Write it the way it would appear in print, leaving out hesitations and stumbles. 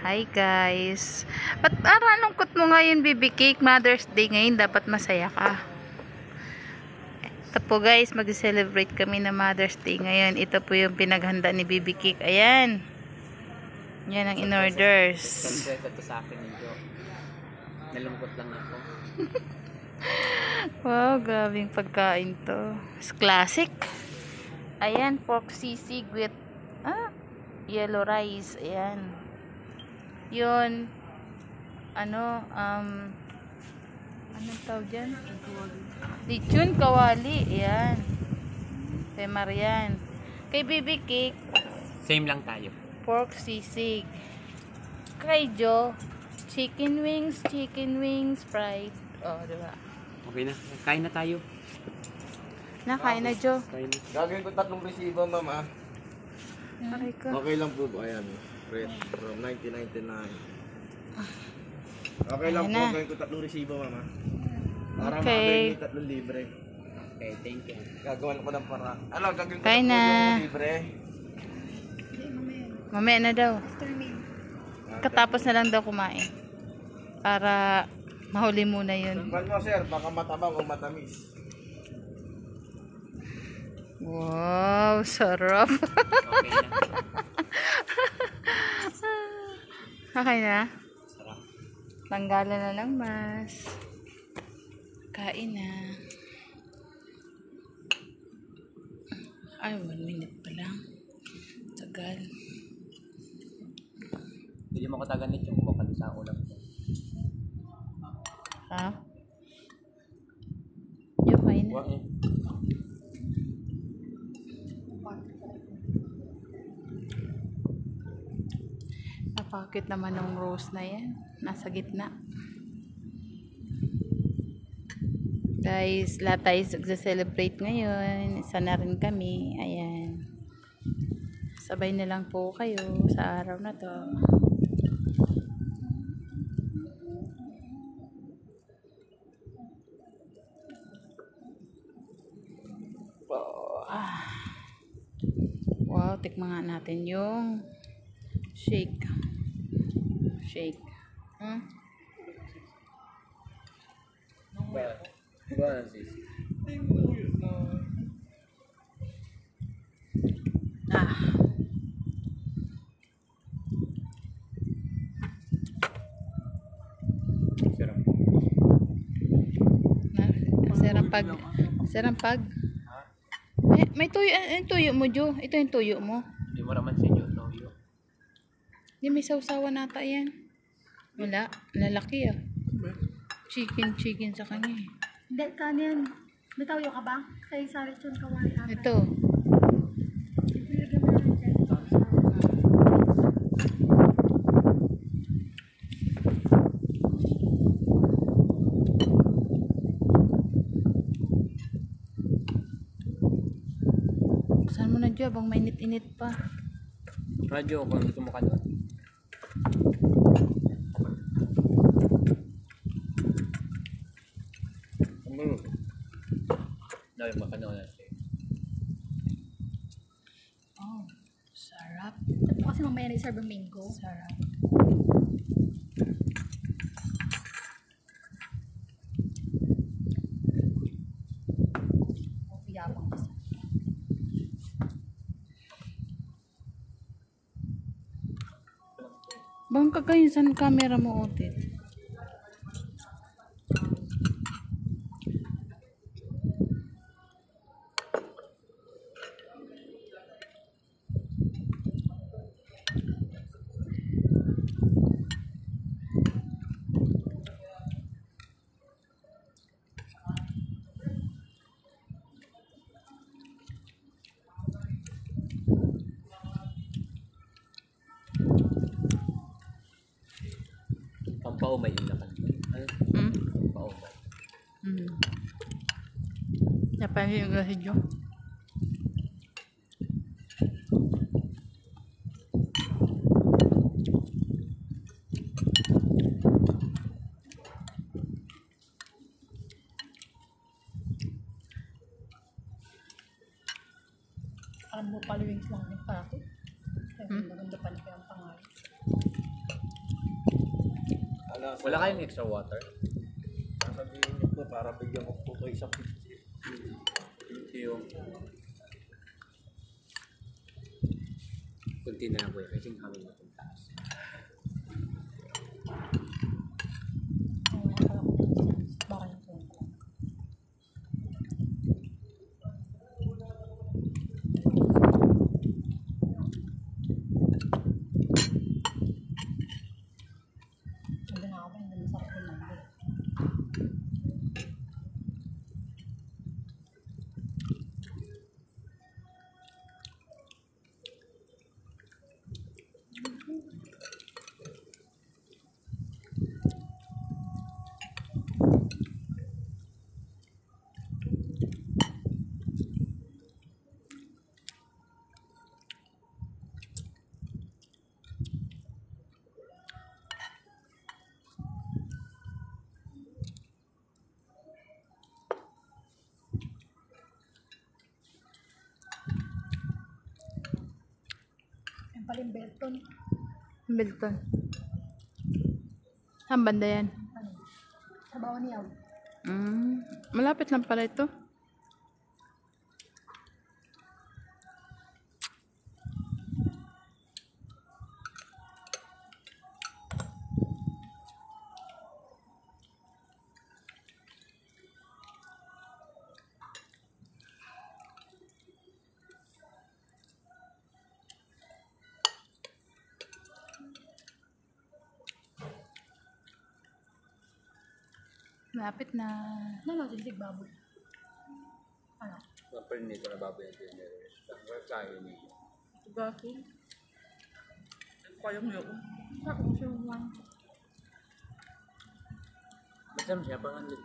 Hi guys. Ba't parang lungkot mo ngayon, baby cake? Mother's Day ngayon, dapat masaya ka. Ito po guys, mag-celebrate kami na Mother's Day ngayon. Ito po yung pinaghanda ni baby cake. Ayan. Yan ang in-orders. Kontreta to sa akin nito. Nalungkot lang ako. Wow, grabing pagkain to. It's classic. Ayan, pork sisig with yellow rice. Ayan. Yun, anong tawag dyan? Lechon kawali. Ayan. Kay Marian. Kay baby cake, Same lang tayo. pork sisig. Kay Joe, chicken wings fried. Oh, diba? Okay na. Kain na tayo. Nakain na, Joe. Kain na. Gagawin ko 3 resibo, mama. Aray ko. Okay lang po ba? Ayan. Fresh from 1999. Okay lang Ayan po. na. Gagawin ko 3 resibo, mama. Para Okay. makabili 3 libre. Okay, thank you. Gagawin ko ng para. Ano, gagawin ko Kain 3 na. libre. Mamaya na daw. Katapos na lang daw kumain. Para mahuli muna yun. Ban mo, sir. Baka matabang o matamis. Wow, sarap. Okay na. Okay na? Sarap. Tanggalan na ng mas. Kain na. Ay, 1 minute pa lang. Tagal. Hindi mo ko taganit yung buka sa ulam ko. Ha? Yung kain na. Huwag eh. Napakit naman ng rose na yan. Nasa gitna. Guys, lahat tayo nagsa-celebrate ngayon. Isa na rin kami. Ayan. Sabay na lang po kayo sa araw na to. Wow, tikman nga natin yung shake. Shake. Ba, sis. Ah. Sarap. Serampag. Serampag. May tuyo. Yung tuyo mo, Jo. Ito yung tuyo mo. Hindi mo naman sa inyo, no? Hindi, may sausawan nata yan. Wala. Lalaki ah. Chicken sa kanya eh. Hindi, kanin. Bitaw ka ba? Kay sa lechon kawali ata. Ito. Ilagyan mo na dyan. Saan mo na, Jo? Abang mainit-init pa. Radyo, kung gusto mo ka doon. Dahil makano na siya. Oh, sarap. Ito kasi mamaya na-serve ang mango. Sarap. Yabang kasi. Bang kagayon saan camera mo, Otit? Pampaumay yun naman. Ano? Pampaumay. Napansin ko si Jo. Parang mo followings lang din pa ako. Kaya maganda pa niya ang pangalan. Wala kayong extra water? Sasabihin niyo po para bigyan ko po kayo sa picture. Yung... Kunti na lang po yun. Kasi kami na itong taas. Baka yung phone ko. Hindi na ako ba, hindi masarap yung mango. Yung pala yung Belton. Bilton. Saan banda yan? Ano? Sa bawah niyaw. Malapit lang pala ito. Malapit na. Ano, sinisig baboy. Ano? Naparinig ko na baboy yung generous. Ang kaya niyo. Gato. Kaya mo yun. Sa kung siya lang. Masam siya, pangalan.